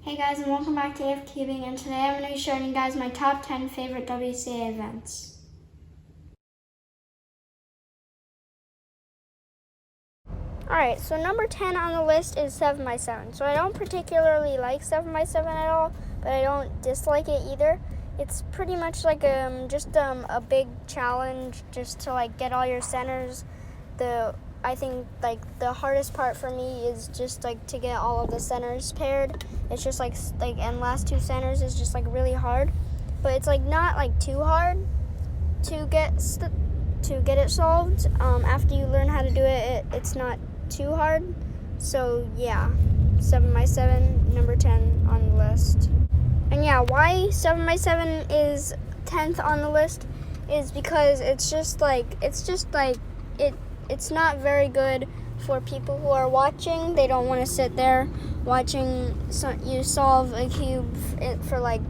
Hey guys, and welcome back to AF Cubing, and today I'm going to be showing you guys my top 10 favorite WCA events. Alright, so number 10 on the list is 7x7. So I don't particularly like 7x7 at all, but I don't dislike it either. It's pretty much like just a big challenge just to get all your centers. I think the hardest part for me is just to get all of the centers paired. It's just and last two centers is just really hard, but it's not too hard to get it solved. After you learn how to do it, it's not too hard. So yeah, 7x7, number 10 on the list. And yeah, why 7x7 is 10th on the list is because it's not very good for people who are watching. They don't want to sit there watching you solve a cube for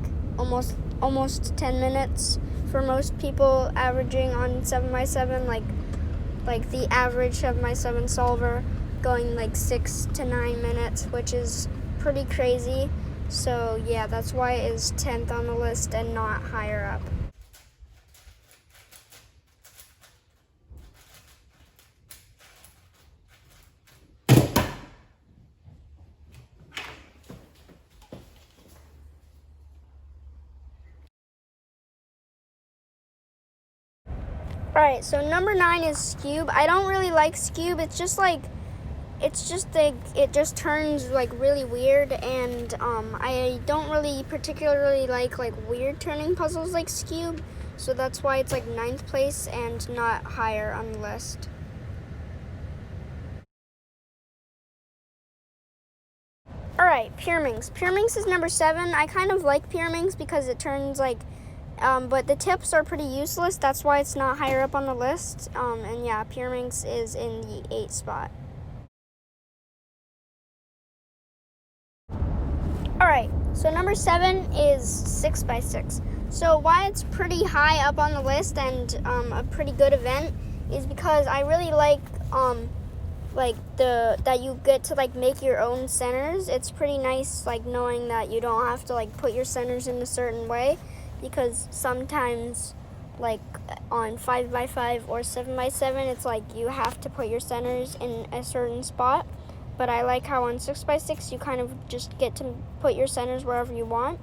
almost 10 minutes. For most people averaging on 7x7, like the average 7x7 solver going 6 to 9 minutes, which is pretty crazy. So yeah, that's why it is 10th on the list and not higher up. Alright, so number 9 is Scube. I don't really like Scube. It just turns really weird, and I don't really particularly like weird turning puzzles like Scube, so that's why it's 9th place and not higher on the list. Alright, Pyraminx. Pyraminx is number 7. I kind of like Pyraminx because it turns but the tips are pretty useless. That's why it's not higher up on the list. And yeah, Pyraminx is in the 8th spot. Alright, so number 7 is 6x6. So why it's pretty high up on the list and a pretty good event is because I really like that you get to make your own centers. It's pretty nice knowing that you don't have to put your centers in a certain way, because sometimes on 5x5 or 7x7 it's you have to put your centers in a certain spot. But I like how on 6x6 you kind of just get to put your centers wherever you want,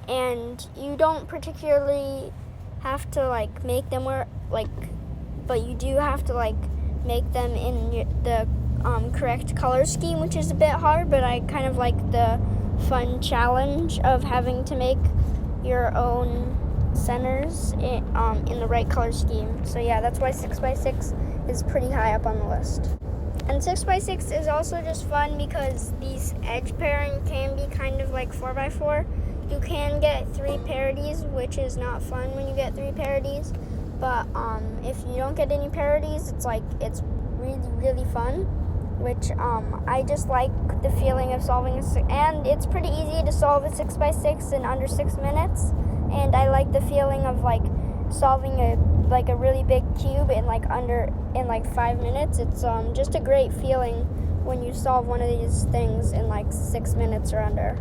and you don't particularly have to make them but you do have to make them in the correct color scheme, which is a bit hard, but I kind of like the fun challenge of having to make your own centers in the right color scheme. So yeah, that's why 6x6 is pretty high up on the list. And 6x6 is also just fun because these edge pairing can be kind of like 4x4. You can get 3 parodies, which is not fun when you get 3 parodies. But if you don't get any parodies, it's really, really fun. Which I just like the feeling of solving and it's pretty easy to solve a 6x6 in under 6 minutes. And I like the feeling of solving a really big cube in 5 minutes. It's just a great feeling when you solve one of these things in 6 minutes or under.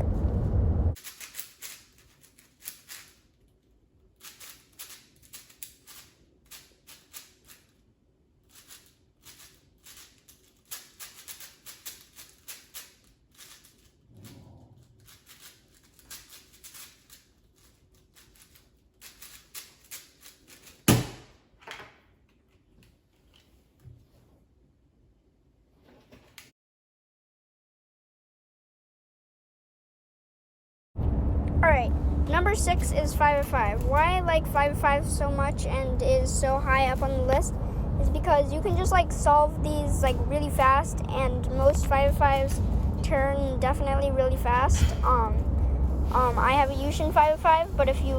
Alright, number 6 is 5x5. Why I like 5x5 so much and is so high up on the list is because you can just solve these really fast, and most 5x5s turn definitely really fast. I have a Yushin 5x5, but if you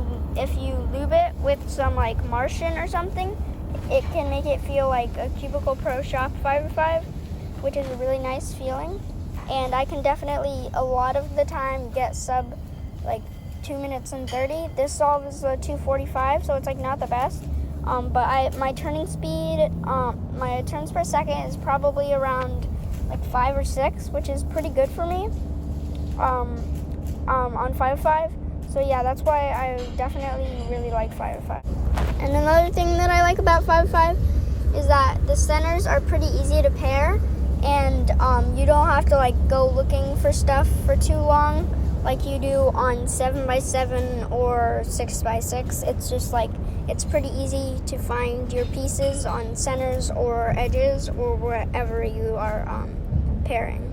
lube it with some Martian or something, it can make it feel like a Cubicle Pro Shop 5x5, which is a really nice feeling. And I can definitely a lot of the time get sub 2 minutes and 30. This solve is 2:45, so it's not the best. But my turning speed, my turns per second is probably around 5 or 6, which is pretty good for me. on 5x5. So yeah, that's why I definitely really like 5x5. And another thing that I like about 5x5 is that the centers are pretty easy to pair, and you don't have to like go looking for stuff for too long like you do on 7x7 or 6x6. It's just like, it's pretty easy to find your pieces on centers or edges or wherever you are pairing.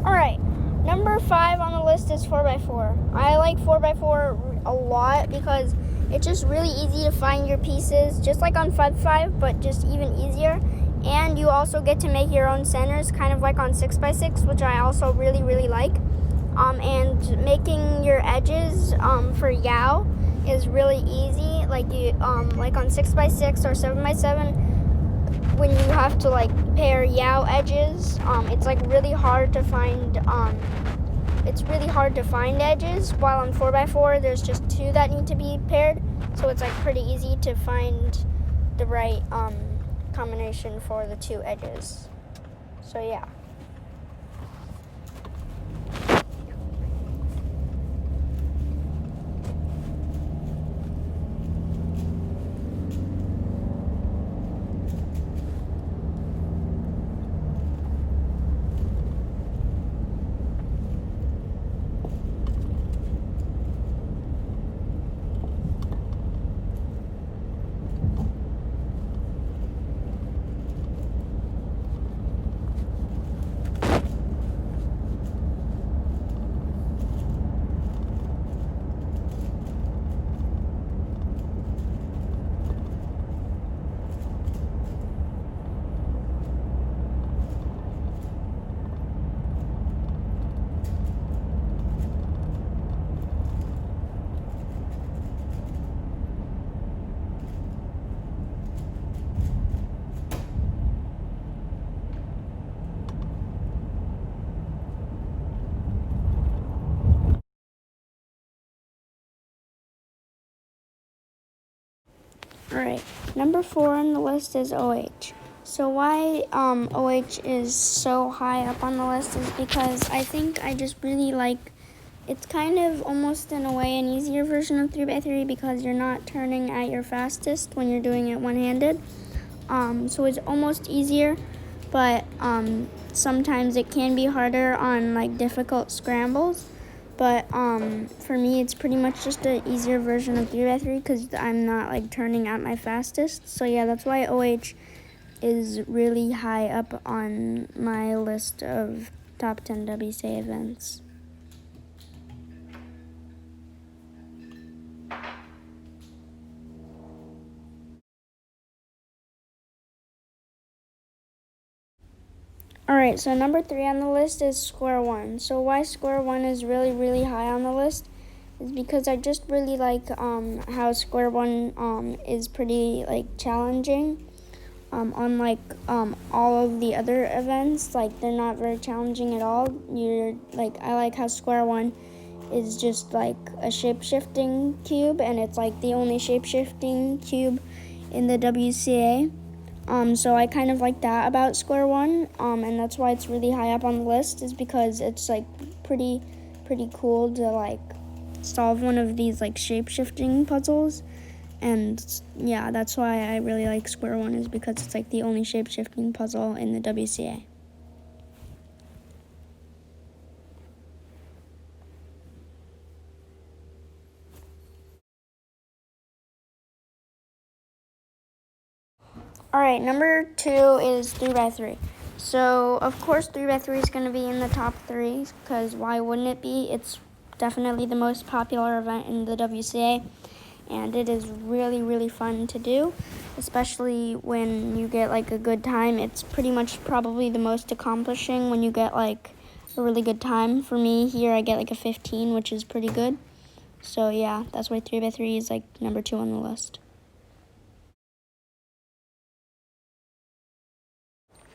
Alright, number 5 on the list is 4x4. I like 4x4 a lot because it's just really easy to find your pieces, just like on 5x5, but just even easier. And you also get to make your own centers, kind of like on 6x6, which I also really, really like. And making your edges for Yao is really easy. Like like on 6x6 or 7x7, when you have to like pair Yao edges, it's like really hard to find. It's really hard to find edges. While on 4x4, there's just 2 that need to be paired, so it's like pretty easy to find the right combination for the 2 edges. So yeah. Alright, number 4 on the list is OH. So why OH is so high up on the list is because I think I just really like, it's kind of almost in a way an easier version of 3x3 because you're not turning at your fastest when you're doing it one-handed. So it's almost easier, but sometimes it can be harder on like difficult scrambles. But for me, it's pretty much just an easier version of 3x3 because I'm not like turning at my fastest. So yeah, that's why OH is really high up on my list of top 10 WCA events. Alright, so number 3 on the list is square one. So why square one is really, really high on the list is because I just really like how square one is pretty like challenging. Unlike all of the other events, like they're not very challenging at all. I like how square one is just like a shape-shifting cube, and it's like the only shape-shifting cube in the WCA. So I kind of like that about square one, and that's why it's really high up on the list, is because it's like pretty cool to like solve one of these like shape-shifting puzzles. And yeah, that's why I really like square one, is because it's like the only shape-shifting puzzle in the WCA. Alright, number 2 is 3x3. So, of course, 3x3 is going to be in the top 3, because why wouldn't it be? It's definitely the most popular event in the WCA, and it is really, really fun to do, especially when you get like a good time. It's pretty much probably the most accomplishing when you get like a really good time. For me here, I get like a 15, which is pretty good. So yeah, that's why 3x3 is like number 2 on the list.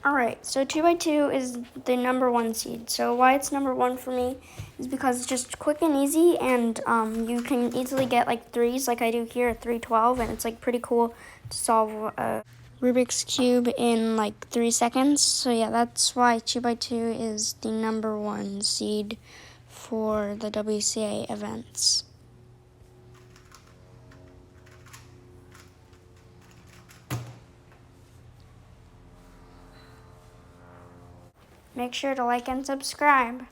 Alright, so 2x2 is the number 1 seed. So why it's number 1 for me is because it's just quick and easy, and you can easily get like 3s like I do here at 312, and it's like pretty cool to solve a Rubik's Cube in like 3 seconds. So yeah, that's why 2x2 is the number 1 seed for the WCA events. Make sure to like and subscribe.